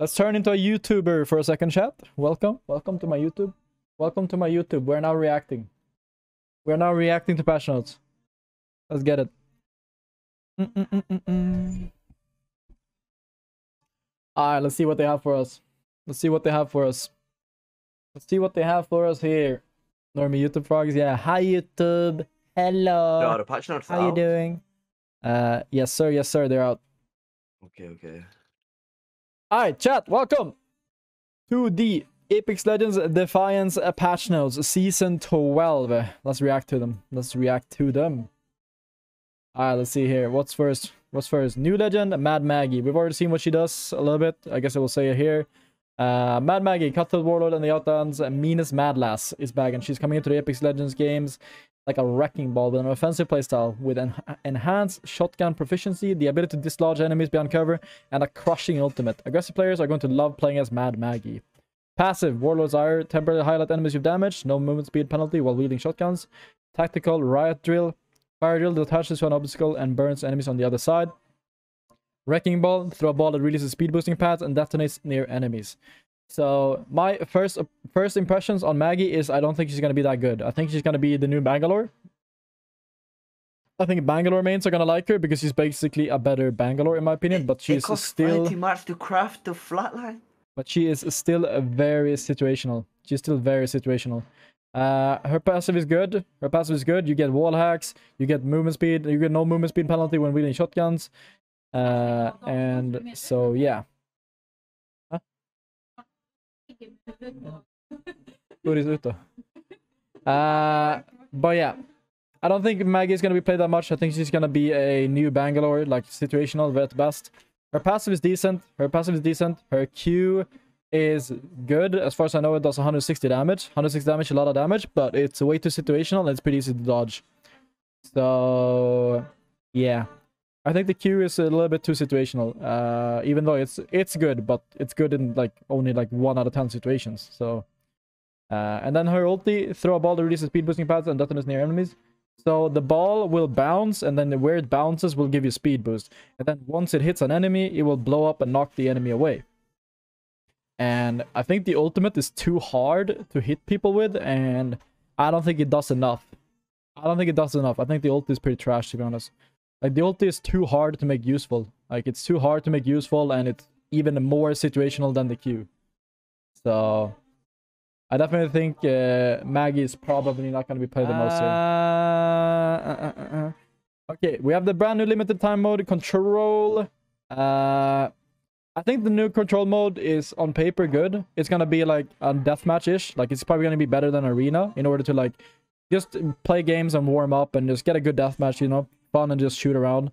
Let's turn into a YouTuber for a second, chat. Welcome to my YouTube. Welcome to my YouTube. We're now reacting. We're now reacting to patch notes. Let's get it. Alright, let's see what they have for us. Let's see what they have for us. Let's see what they have for us here. Normie YouTube frogs. Yeah, hi YouTube. Hello. No, the patch notes How you doing? Yes sir, they're out. Okay. Alright, chat, welcome to the Apex Legends Defiance patch notes, season 12. Let's react to them. Alright, let's see here. What's first? New legend, Mad Maggie. We've already seen what she does a little bit. I guess I will say it here. Mad Maggie, Cutthroat Warlord and the Outlands meanest mad lass is back, and she's coming into the Apex Legends games like a wrecking ball with an offensive playstyle with an enhanced shotgun proficiency, the ability to dislodge enemies behind cover, and a crushing ultimate. Aggressive players are going to love playing as Mad Maggie. Passive, Warlord's Ire, temporarily highlight enemies you've damaged, no movement speed penalty while wielding shotguns. Tactical, Riot Drill, Fire Drill that attaches to an obstacle and burns enemies on the other side. Wrecking Ball, throw a ball that releases speed boosting pads and detonates near enemies. So my first impressions on Maggie is I don't think she's going to be that good. I think she's going to be the new Bangalore. I think Bangalore mains are going to like her because she's basically a better Bangalore in my opinion, but she's still... It much to craft the flatline. But she is still very situational. She's still very situational. Her passive is good. You get wall hacks, you get movement speed, you get no movement speed penalty when wielding shotguns. And so yeah. But yeah, I don't think Maggie is going to be played that much. I think she's going to be a new Bangalore, like situational at best. Her passive is decent. Her Q is good. As far as I know, it does 160 damage. 160 damage, a lot of damage, but it's way too situational and it's pretty easy to dodge. So yeah, I think the Q is a little bit too situational. Even though it's good, but it's good in like only like 1 out of 10 situations. So and then her ulti, throw a ball that releases speed boosting pads and detonates near enemies. So the ball will bounce, and then where it bounces will give you speed boost. And then once it hits an enemy, it will blow up and knock the enemy away. And I think the ultimate is too hard to hit people with, and I don't think it does enough. I think the ulti is pretty trash, to be honest. Like, the ulti is too hard to make useful. Like, it's too hard to make useful, and it's even more situational than the Q. So I definitely think Maggie is probably not going to be played the most here. Okay, we have the brand new limited time mode, Control. I think the new Control mode is on paper good. It's going to be like a deathmatch-ish. Like, it's probably going to be better than Arena in order to like just play games and warm up and just get a good deathmatch, you know, fun and just shoot around.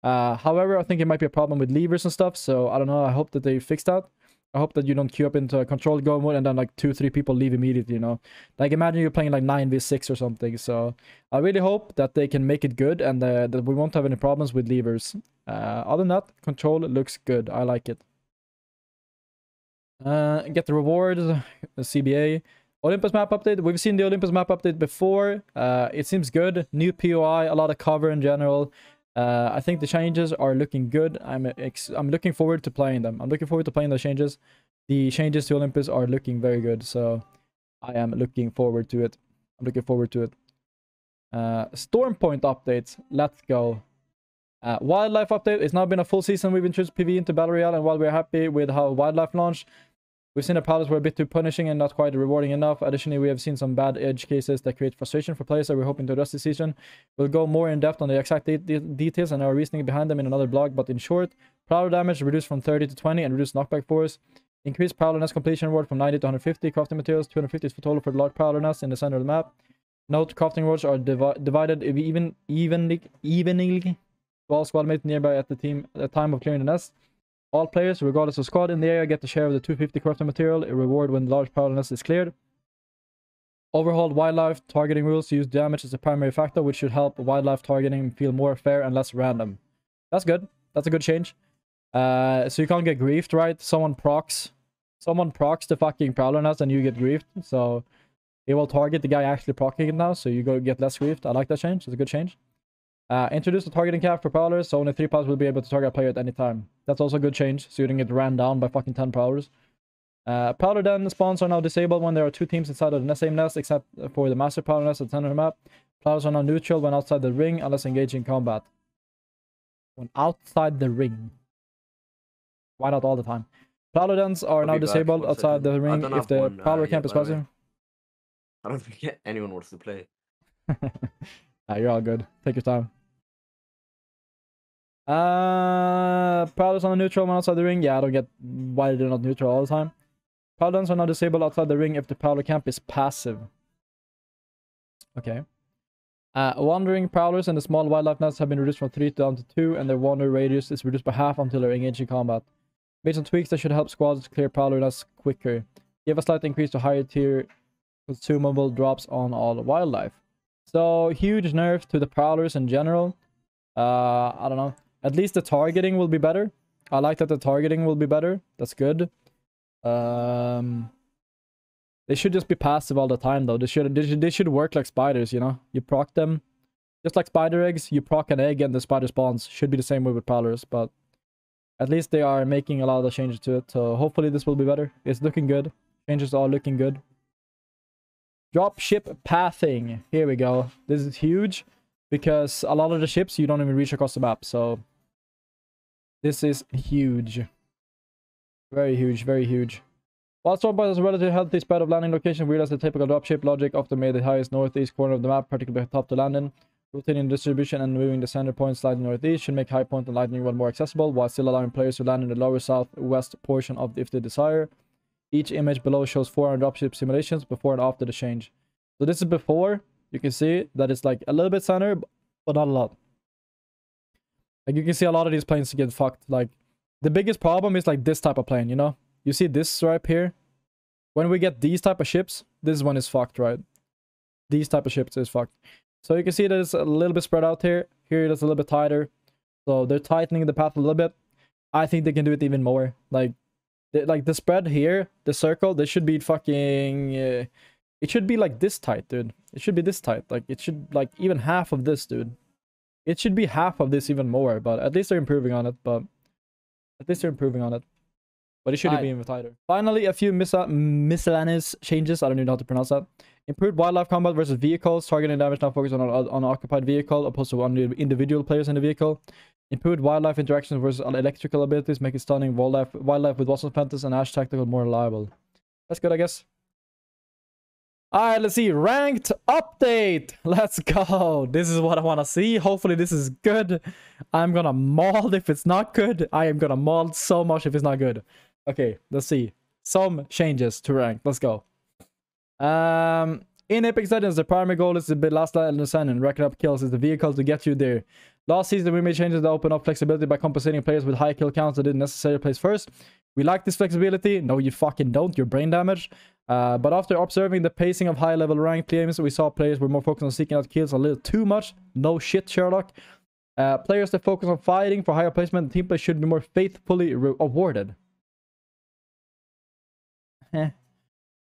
However, I think it might be a problem with levers and stuff, so I don't know. I hope that they fix that. I hope that you don't queue up into a controlled go mode and then like 2-3 people leave immediately, you know. Like, imagine you're playing like 9v6 or something. So I really hope that they can make it good and that we won't have any problems with levers. Other than that, Control looks good. I like it. Get the rewards, the CBA. Olympus Map update. We've seen the Olympus Map update before. It seems good. New POI, a lot of cover in general. I think the changes are looking good. I'm looking forward to playing them. I'm looking forward to playing the changes. The changes to Olympus are looking very good, so I am looking forward to it. Storm Point updates. Let's go. Wildlife update. It's now been a full season. We've introduced PvE into Battle Royale, and while we're happy with how Wildlife launched, we've seen the pilots were a bit too punishing and not quite rewarding enough. Additionally, we have seen some bad edge cases that create frustration for players that we're hoping to address this season. We'll go more in depth on the exact details and our reasoning behind them in another blog, but in short, Prowler damage reduced from 30 to 20 and reduced knockback force. Increased Prowler nest completion reward from 90 to 150. Crafting materials, 250 is for total for the large Prowler nest in the center of the map. Note, crafting rewards are divided evenly to all squad mates nearby at the time of clearing the nest. All players, regardless of squad in the area, get the share of the 250 crafting material, a reward when the large Prowler nest is cleared. Overhauled wildlife targeting rules to use damage as a primary factor, which should help wildlife targeting feel more fair and less random. That's good. That's a good change. So you can't get griefed, right? Someone procs the fucking Prowler nest and you get griefed. So it will target the guy actually proccing it now, so you go get less griefed. I like that change. It's a good change. Introduce a targeting cap for prowlers, so only 3 prowlers will be able to target a player at any time. That's also a good change, so you didn't get ran down by fucking 10 prowlers. Prowler den spawns are now disabled when there are 2 teams inside of the same nest, except for the master prowler nest at the center of the map. Prowlers are now neutral when outside the ring, unless engaging in combat. When outside the ring. Why not all the time? Prowler dens are now disabled outside the ring if the prowler camp is passive. I don't think anyone wants to play. You're all good. Take your time. Prowlers on the neutral when outside the ring. Yeah, I don't get why they're not neutral all the time. Prowlers are now disabled outside the ring if the prowler camp is passive. Okay. Wandering prowlers and the small wildlife nests have been reduced from 3 down to 2, and their wander radius is reduced by half until they're engaged in combat. Based on tweaks that should help squads clear prowler nests quicker. Give a slight increase to higher tier consumable drops on all wildlife. So, huge nerf to the prowlers in general. I don't know. At least the targeting will be better. I like that the targeting will be better. That's good. They should just be passive all the time, though. They should work like spiders, you know? You proc them. Just like spider eggs, you proc an egg and the spider spawns. Should be the same way with prowlers, but at least they are making a lot of the changes to it. So hopefully this will be better. It's looking good. Changes are looking good. Dropship pathing. Here we go. This is huge because a lot of the ships you don't even reach across the map. So this is huge. Very huge, very huge. While Stormpoint has a relatively healthy spread of landing location, we realize the typical dropship logic often made the highest northeast corner of the map, particularly top to land in. Rotating distribution and moving the center point slightly northeast should make high point and lightning rod more accessible, while still allowing players to land in the lower southwest portion of if they desire. Each image below shows 400 dropship simulations before and after the change. So this is before. You can see that it's like a little bit center, but not a lot. Like you can see a lot of these planes get fucked. Like the biggest problem is like this type of plane, you know? You see this stripe here? When we get these type of ships, this one is fucked, right? These type of ships is fucked. So you can see that it's a little bit spread out here. Here it's a little bit tighter. So they're tightening the path a little bit. I think they can do it even more. Like the spread here, the circle, this should be fucking... it should be like this tight, dude. It should be this tight. Like it should like even half of this, dude. It should be half of this even more, but at least they're improving on it. But it should be even tighter. Finally, a few miscellaneous changes. I don't even know how to pronounce that. Improved wildlife combat versus vehicles. Targeting damage now focuses on an occupied vehicle opposed to on individual players in the vehicle. Improved wildlife interactions versus electrical abilities, making stunning wildlife with Watson Panthers and Ash Tactical more reliable. That's good, I guess. Alright, let's see. Ranked update. Let's go. This is what I want to see. Hopefully this is good. I'm gonna maul if it's not good. I am gonna maul so much if it's not good. Okay, let's see. Some changes to rank. Let's go. In Apex Legends, the primary goal is to be last light in the sun and racking up kills is the vehicle to get you there. Last season, we made changes that open up flexibility by compensating players with high kill counts that didn't necessarily place first. We like this flexibility. No, you fucking don't. You're brain damaged. But after observing the pacing of high-level ranked games, we saw players were more focused on seeking out kills a little too much. No shit, Sherlock. Players that focus on fighting for higher placement, team play should be more faithfully awarded.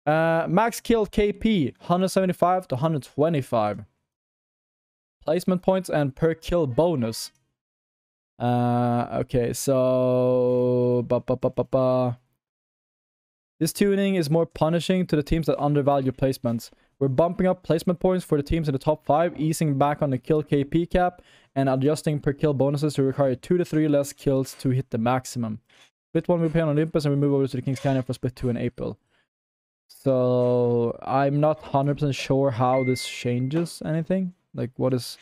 Max kill KP 175 to 125. Placement points and per kill bonus. Okay, so this tuning is more punishing to the teams that undervalue placements. We're bumping up placement points for the teams in the top 5, easing back on the kill KP cap, and adjusting per kill bonuses to require 2 to 3 less kills to hit the maximum. Split 1 we play on Olympus, and we move over to the King's Canyon for split 2 in April. So I'm not 100% sure how this changes anything. Like what is...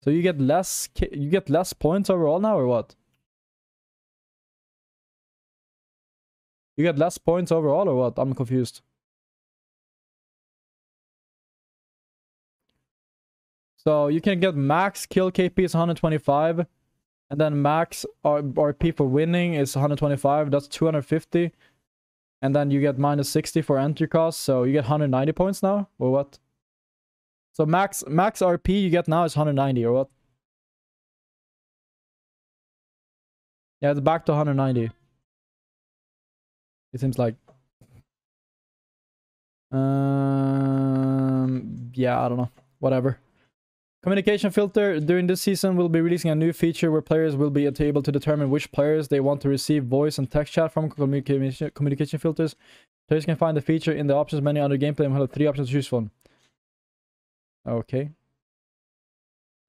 So you get less points overall now, or what? You get less points overall, or what? I'm confused. So you can get max kill KP is 125, and then max RP for winning is 125. That's 250, and then you get minus 60 for entry cost. So you get 190 points now, or what? So max RP you get now is 190, or what? Yeah, it's back to 190. It seems like. yeah, I don't know. Whatever. Communication filter. During this season, we'll be releasing a new feature where players will be able to determine which players they want to receive voice and text chat from. Communication filters. Players can find the feature in the options menu under gameplay and will have 3 options to choose from. Okay.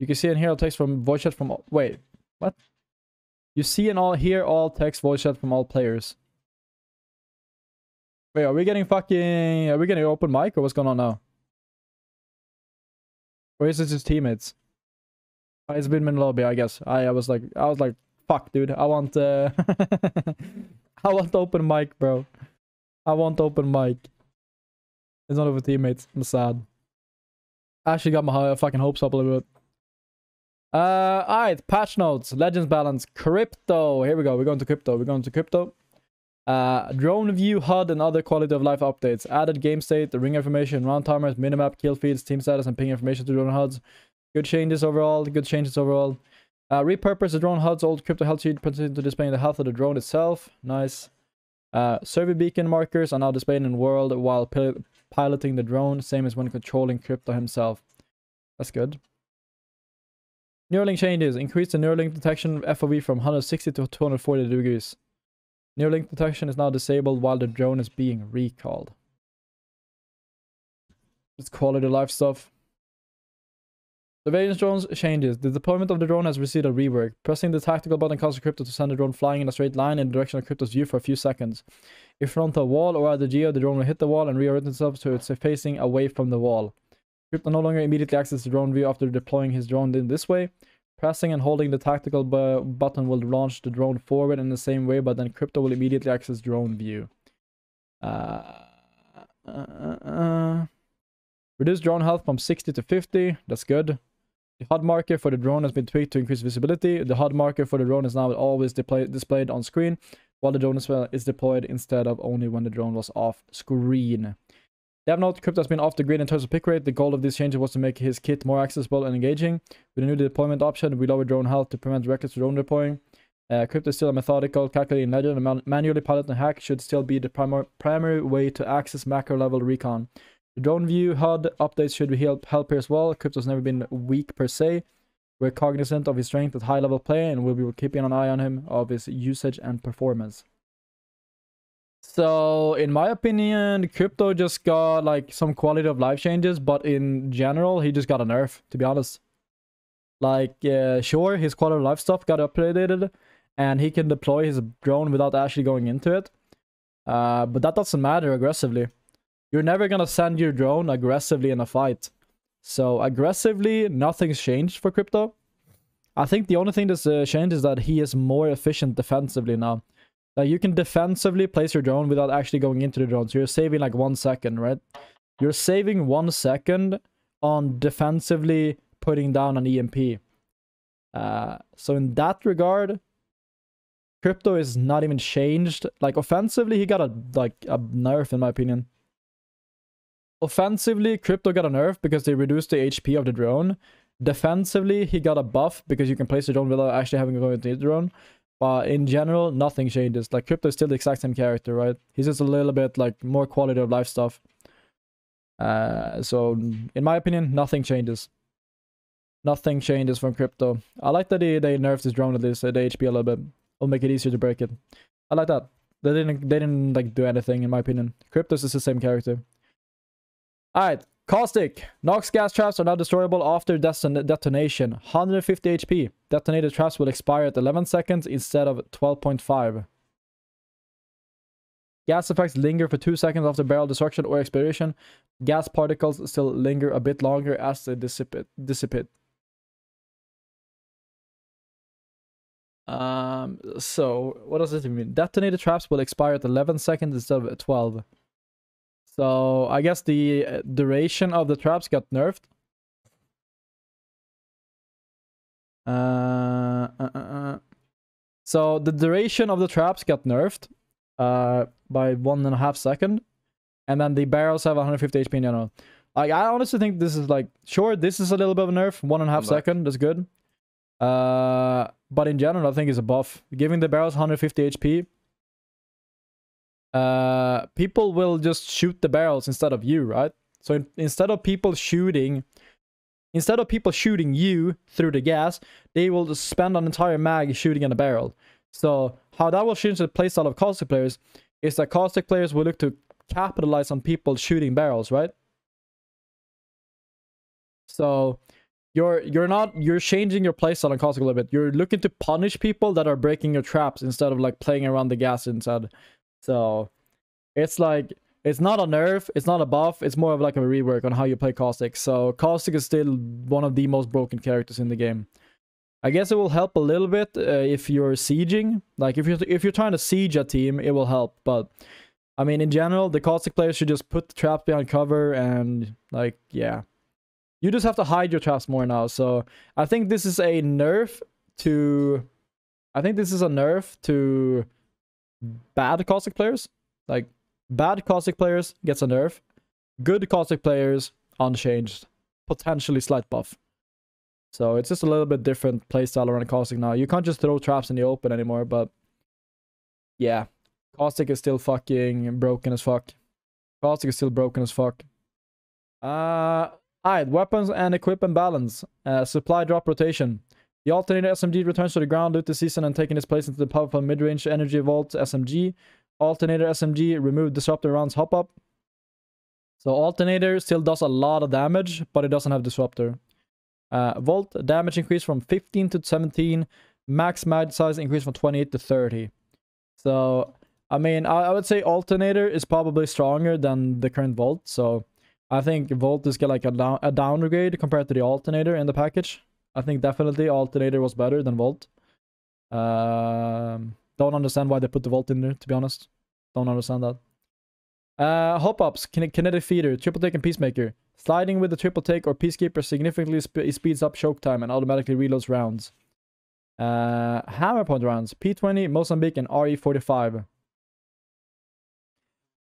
You can see in here all text from voice chat from all... Wait, what? You see in all here all text voice chat from all players. Wait, are we getting fucking... Are we getting open mic or what's going on now? Or is this his teammates? It's been in lobby, I guess. I was like, fuck, dude. I want I want open mic, bro. I want open mic. It's not over teammates. I'm sad. I actually got my fucking hopes up a little bit. Alright, patch notes, legends balance, crypto. Here we go. We're going to crypto. We're going to crypto. Drone view, HUD, and other quality of life updates. Added game state, the ring information, round timers, minimap, kill feeds, team status, and ping information to drone HUDs. Good changes overall. Good changes overall. Repurpose the drone HUD's old crypto health sheet to displaying the health of the drone itself. Nice. Survey beacon markers are now displayed in world while piloting the drone. Same as when controlling crypto himself. That's good. Neuralink changes. Increase the Neuralink detection FOV from 160 to 240 degrees. Neuralink detection is now disabled while the drone is being recalled. It's quality of life stuff. Surveillance drones changes. The deployment of the drone has received a rework. Pressing the tactical button causes crypto to send the drone flying in a straight line in the direction of crypto's view for a few seconds. If front a wall or at the geo, the drone will hit the wall and reorient itself so it's facing away from the wall. Crypto no longer immediately accesses the drone view after deploying his drone in this way. Pressing and holding the tactical button will launch the drone forward in the same way, but then crypto will immediately access drone view. Reduce drone health from 60 to 50. That's good. The HUD marker for the drone has been tweaked to increase visibility. The HUD marker for the drone is now always displayed on screen, while the drone is deployed instead of only when the drone was off screen. Dev note, crypto has been off the grid in terms of pick rate. The goal of these changes was to make his kit more accessible and engaging. With a new deployment option, we lower drone health to prevent reckless drone deploying. Crypto is still a methodical, calculating legend, and manually pilot and hack should still be the primary way to access macro level recon. The drone view HUD updates should help here as well. Crypto's never been weak per se. We're cognizant of his strength at high level play and we'll be keeping an eye on him of his usage and performance. So, in my opinion, Crypto just got like some quality of life changes, but in general, he just got a nerf, to be honest. Like, sure, his quality of life stuff got upgraded, and he can deploy his drone without actually going into it. But that doesn't matter aggressively. You're never gonna send your drone aggressively in a fight. So, aggressively, nothing's changed for Crypto. I think the only thing that's changed is that he is more efficient defensively now. Like, you can defensively place your drone without actually going into the drone. So you're saving like 1 second, right? You're saving 1 second on defensively putting down an EMP. So in that regard, Crypto is not even changed. Like, offensively, he got a nerf, in my opinion. Offensively, Crypto got a nerf because they reduced the HP of the drone. Defensively, he got a buff because you can place the drone without actually having to go into the drone. But in general, nothing changes. Like, Crypto is still the exact same character, right? He's just a little bit, like, more quality of life stuff. So, in my opinion, nothing changes. Nothing changes from Crypto. I like that they nerfed his drone at least, the HP a little bit. It'll make it easier to break it. I like that. They didn't like, do anything, in my opinion. Crypto's is the same character. Alright. Caustic. Nox gas traps are now destroyable after detonation. 150 HP. Detonated traps will expire at 11 seconds instead of 12.5. Gas effects linger for 2 seconds after barrel destruction or expiration. Gas particles still linger a bit longer as they dissipate. So, what does this mean? Detonated traps will expire at 11 seconds instead of 12. So, I guess the duration of the traps got nerfed. So, the duration of the traps got nerfed by 1.5 seconds. And then the barrels have 150 HP in general. Like, I honestly think this is like... Sure, this is a little bit of a nerf. 1.5 seconds, that's good. But in general, I think it's a buff. Giving the barrels 150 HP... people will just shoot the barrels instead of you, right? So instead of people shooting you through the gas, they will just spend an entire mag shooting in a barrel. So how that will change the playstyle of caustic players is that caustic players will look to capitalize on people shooting barrels, right? So you're changing your playstyle on caustic a little bit. You're looking to punish people that are breaking your traps instead of like playing around the gas instead. So it's like, it's not a nerf, it's not a buff, it's more of like a rework on how you play caustic. So caustic is still one of the most broken characters in the game. I guess it will help a little bit if you're sieging. Like if you're trying to siege a team, it will help. But I mean, in general, the caustic players should just put the traps behind cover and like, yeah. You just have to hide your traps more now. So I think this is a nerf to... bad caustic players. Like, bad caustic players gets a nerf. Good caustic players, unchanged. Potentially slight buff. So it's just a little bit different playstyle around caustic now. You can't just throw traps in the open anymore, but... yeah. Caustic is still fucking broken as fuck. Caustic is still broken as fuck. Alright, weapons and equipment balance. Supply drop rotation. The alternator SMG returns to the ground loot this season and taking its place into the powerful mid-range energy vault SMG. Alternator SMG remove disruptor rounds hop up. So alternator still does a lot of damage, but it doesn't have disruptor. Volt damage increase from 15 to 17. Max mag size increase from 28 to 30. So I mean, I would say alternator is probably stronger than the current Volt. So I think Volt is get like a downgrade compared to the alternator in the package. I think definitely alternator was better than Volt. Don't understand why they put the Volt in there, to be honest. Don't understand that. Hop-ups, kinetic feeder, triple take and peacemaker. Sliding with the triple take or peacekeeper significantly speeds up choke time and automatically reloads rounds. Hammer point rounds, P20, Mozambique, and RE45.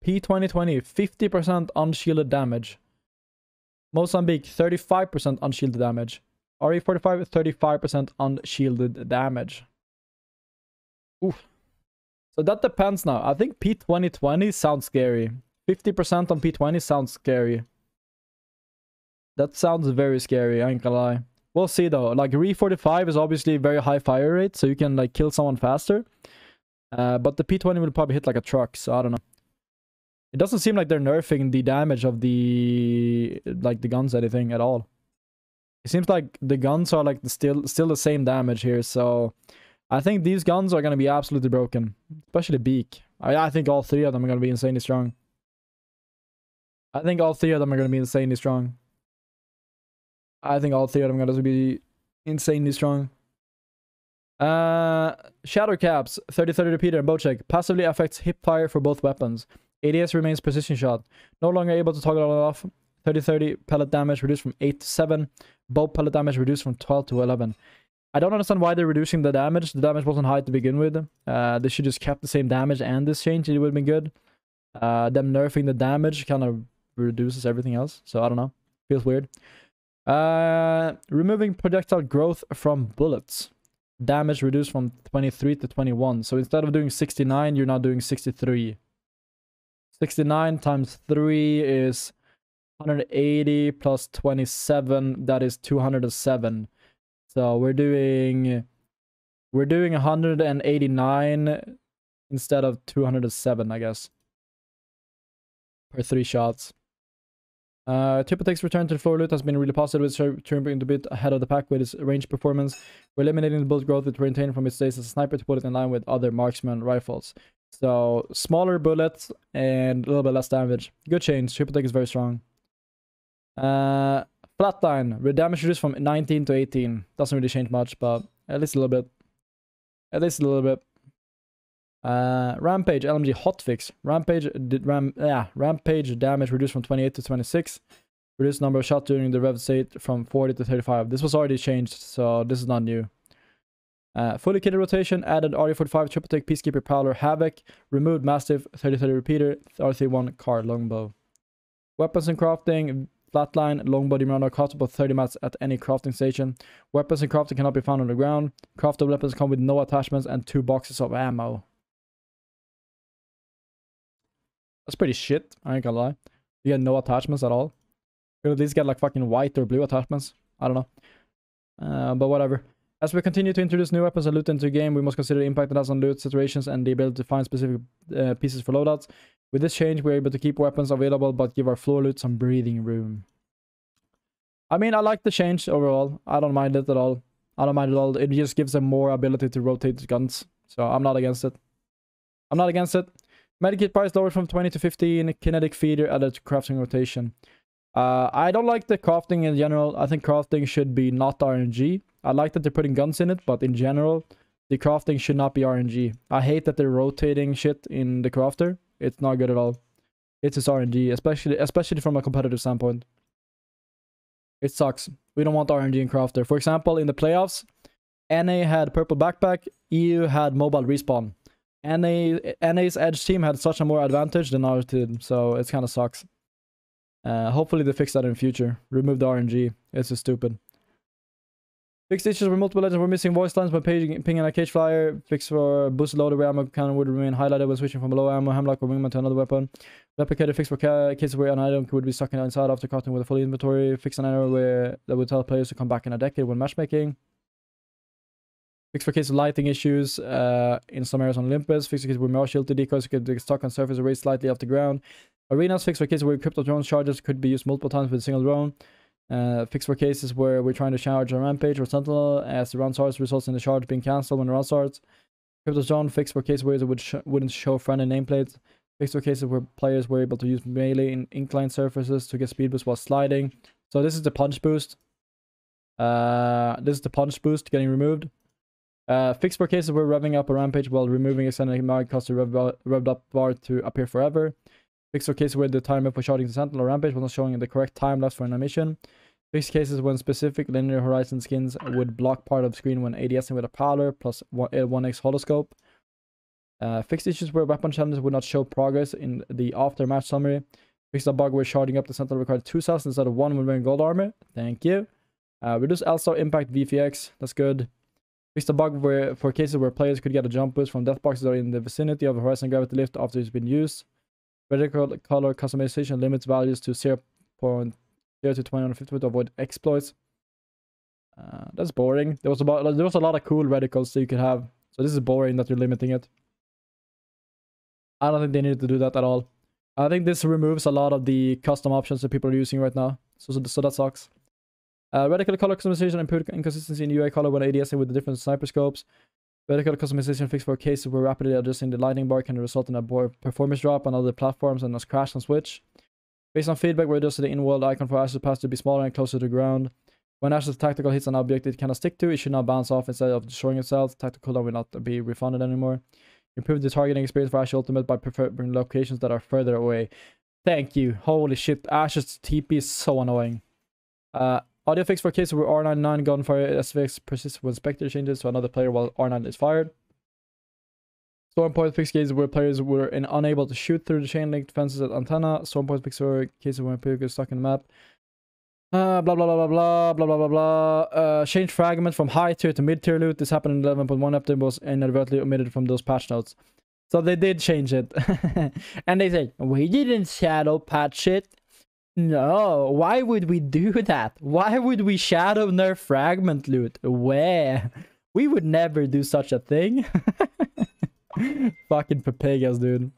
P2020, 50% unshielded damage. Mozambique, 35% unshielded damage. RE45, 35% unshielded damage. Oof. So that depends now. I think P2020 sounds scary. 50% on P20 sounds scary. That sounds very scary, I ain't gonna lie. We'll see though. Like RE45 is obviously very high fire rate, so you can like kill someone faster. But the P20 will probably hit like a truck, so I don't know. It doesn't seem like they're nerfing the damage of the guns anything at all. It seems like the guns are like still the same damage here, so I think these guns are gonna be absolutely broken, especially Beak. I think all three of them are gonna be insanely strong. I think all three of them are gonna be insanely strong. Shadow caps, 30-30 repeater and bow check. Passively affects hip fire for both weapons. ADS remains precision shot. No longer able to toggle on and off. 30-30 pellet damage reduced from 8 to 7. Bow pellet damage reduced from 12 to 11. I don't understand why they're reducing the damage. The damage wasn't high to begin with. They should just kept the same damage and this change. It would have been good. Them nerfing the damage kind of reduces everything else. So I don't know. Feels weird. Removing projectile growth from bullets. Damage reduced from 23 to 21. So instead of doing 69, you're now doing 63. 69 times 3 is 180 plus 27. That is 207. So we're doing 189 instead of 207, I guess. Per 3 shots. Triple takes return to the floor loot has been really positive with turning a bit ahead of the pack with its range performance. We're eliminating the bullet growth with retained from its days as a sniper to put it in line with other marksman rifles. So smaller bullets and a little bit less damage. Good change. Triple take is very strong. Flatline. Damage reduced from 19 to 18. Doesn't really change much, but at least a little bit. Rampage Lmg hotfix. Rampage damage reduced from 28 to 26. Reduced number of shots during the rev state from 40 to 35. This was already changed, so this is not new. Fully kitted rotation, added RE45 triple take peacekeeper prowler havoc, removed mastiff 30-30 repeater, R31 car longbow. Weapons and crafting, flatline, longbody runner, craftable 30 mats at any crafting station. Weapons and crafting cannot be found on the ground. Craftable weapons come with no attachments and 2 boxes of ammo. That's pretty shit, I ain't gonna lie. You get no attachments at all. Could at least get like fucking white or blue attachments. I don't know. But whatever. As we continue to introduce new weapons and loot into the game, we must consider the impact it has on loot situations and the ability to find specific pieces for loadouts. With this change, we're able to keep weapons available, but give our floor loot some breathing room. I mean, I like the change overall. I don't mind it at all. I don't mind it at all. It just gives them more ability to rotate guns. So I'm not against it. I'm not against it. Medikit price lowered from 20 to 15. Kinetic feeder added to crafting rotation. I don't like the crafting in general. I think crafting should be not RNG. I like that they're putting guns in it, but in general, the crafting should not be RNG. I hate that they're rotating shit in the crafter. It's not good at all. It's just RNG, especially from a competitive standpoint. It sucks. We don't want RNG in crafter. For example, in the playoffs, NA had purple backpack, EU had mobile respawn. NA's edge team had such a more advantage than ours did, so it kind of sucks. Hopefully they fix that in the future. Remove the RNG. It's just stupid. Fixed issues where multiple legends were missing voice lines when pinging a cage flyer. Fix for boosted loaded where ammo cannon would remain highlighted when switching from low ammo, hemlock, or wingman to another weapon. Replicated fix for cases where an item would be stuck inside after crafting with a full inventory. Fix an error where that would tell players to come back in a decade when matchmaking. Fix for case of lighting issues in some areas on Olympus. Fix for case where mirror shield decoys could get stuck on surface or raised slightly off the ground. Arenas. Fix for cases where crypto drone charges could be used multiple times with a single drone. Fix for cases where we're trying to charge a Rampage or Sentinel as the round starts results in the charge being cancelled when the round starts. Crypto drone. Fix for cases where it wouldn't show friendly nameplates. Fix for cases where players were able to use melee in inclined surfaces to get speed boost while sliding. So this is the punch boost. This is the punch boost getting removed. Fix for cases where revving up a Rampage while removing extended mag causes the revved up bar to appear forever. Fix for cases where the timer for charging the Sentinel or Rampage was not showing the correct time left for an emission. Fix cases when specific linear horizon skins would block part of the screen when ADSing with a Prowler plus 1x holoscope. Fixed issues where weapon challenges would not show progress in the after-match summary. Fix a bug where charging up the Sentinel required 2 cells instead of 1 when wearing gold armor. Thank you. Reduce L-Star impact VFX. That's good. Fix a bug for cases where players could get a jump boost from death boxes that are in the vicinity of a horizon gravity lift after it's been used. Radical color customization limits values to 0.0 to 2050 to avoid exploits. That's boring. There was a lot of cool radicals that you could have. So this is boring that you're limiting it. I don't think they needed to do that at all. I think this removes a lot of the custom options that people are using right now. So that sucks. Radical color customization improved inconsistency in UI color when ADSing with the different sniper scopes. Radical customization fixed for cases where rapidly adjusting the lighting bar can result in a performance drop on other platforms and a crash on Switch. Based on feedback, we adjusted the in-world icon for Ash's path to be smaller and closer to the ground. When Ash's tactical hits an object it cannot stick to, it should not bounce off instead of destroying itself. Tactical cooldown will not be refunded anymore. Improve the targeting experience for Ash Ultimate by preferring locations that are further away. Thank you. Holy shit, Ash's TP is so annoying. Audio fix for cases where R99 gunfire SVX persists when Spectre changes to another player while R9 is fired. Storm point fix cases where players were unable to shoot through the chain link defenses at antenna. Storm point fix for cases where players get stuck in the map. Blah blah blah blah blah blah blah blah blah. Change fragment from high tier to mid tier loot. This happened in 11.1 update, was inadvertently omitted from those patch notes. So they did change it. And they say, we didn't shadow patch it. No, why would we do that? Why would we shadow nerf fragment loot? Where? We would never do such a thing. Fucking Papegas, dude.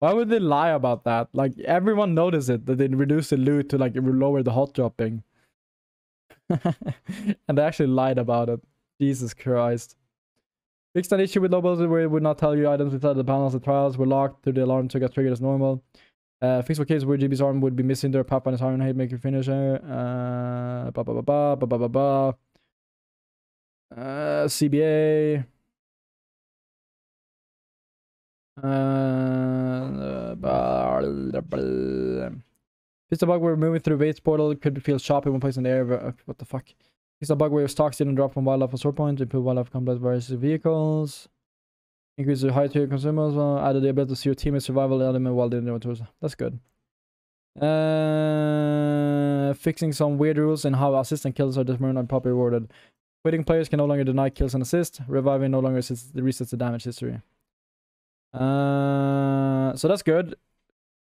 Why would they lie about that? Like, everyone noticed it, that they reduced the loot to, like, lower the hot dropping. And they actually lied about it. Jesus Christ. Fixed an issue with low builds where it would not tell you items inside the panels of trials were locked to the alarm to get triggered as normal. Fix for cases where GB's arm would be missing their Pathfinder's Iron Hate making finisher. CBA. It's a bug where moving through Waits portal could feel choppy when placed in the air. What the fuck? It's a bug where your stocks didn't drop from wildlife on sword point. Improve wildlife combat various vehicles. Increase the high tier consumables. Added the ability to see your teammate's survival element while doing the That's good. Fixing some weird rules in how assist and kills are determined and properly rewarded. Quitting players can no longer deny kills and assist. Reviving no longer resets the damage history. So that's good.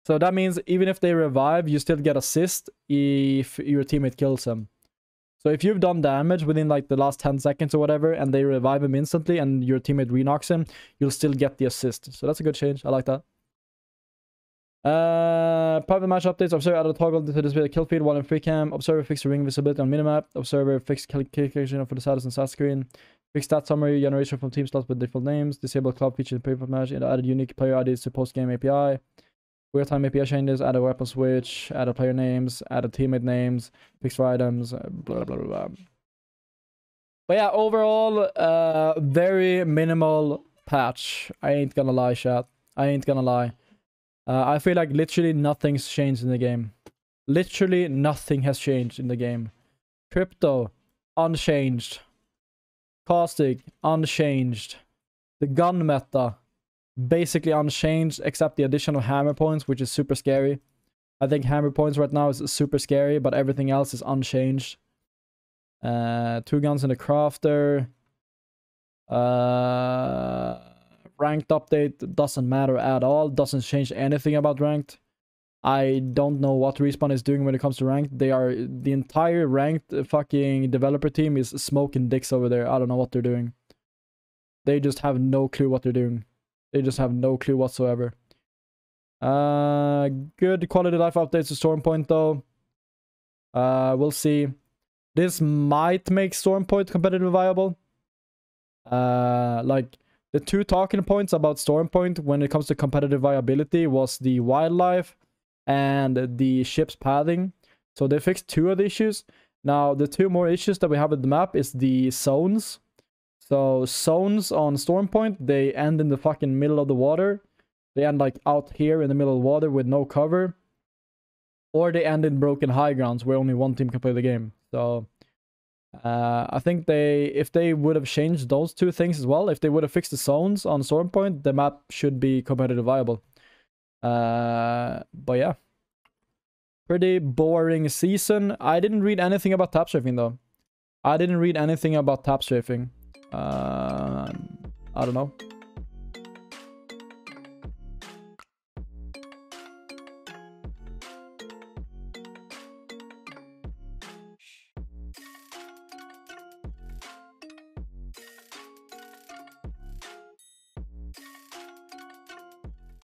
So that means even if they revive, you still get assist if your teammate kills them. So if you've done damage within like the last 10 seconds or whatever, and they revive him instantly and your teammate re-knocks him, you'll still get the assist. So that's a good change. I like that. Private match updates. Observer added a toggle to display the kill feed while in free cam. Observer fixed ring visibility on minimap. Observer fixed kill calculation for the status and stat screen. Fixed stat summary generation from team slots with default names. Disable cloud feature in private match. Added unique player IDs to post game API. Real time API changes. Added weapon switch. Added player names. Added teammate names. Fixed for items. Blah blah blah blah. But yeah, overall, very minimal patch. I ain't gonna lie, chat. I ain't gonna lie. I feel like literally nothing's changed in the game. Literally nothing has changed in the game. Crypto, unchanged. Caustic, unchanged. The gun meta, basically unchanged, except the addition of hammer points, which is super scary. I think hammer points right now is super scary, but everything else is unchanged. 2 guns in the crafter. Ranked update doesn't matter at all. Doesn't change anything about ranked. I don't know what Respawn is doing when it comes to ranked. The entire ranked fucking developer team is smoking dicks over there. I don't know what they're doing. They just have no clue what they're doing. They just have no clue whatsoever. Good quality life updates to Stormpoint though. We'll see. This might make Stormpoint competitive viable. Like the 2 talking points about Stormpoint when it comes to competitive viability was the wildlife and the ship's pathing. So they fixed 2 of the issues. Now the 2 more issues that we have with the map is the zones. So zones on Stormpoint, they end in the fucking middle of the water. They end like out here in the middle of the water with no cover. Or they end in broken high grounds where only one team can play the game. So I think if they would have changed those 2 things as well, if they would have fixed the zones on Stormpoint, the map should be competitive viable. But yeah. Pretty boring season. I didn't read anything about tap strafing though. I didn't read anything about tap strafing. I don't know.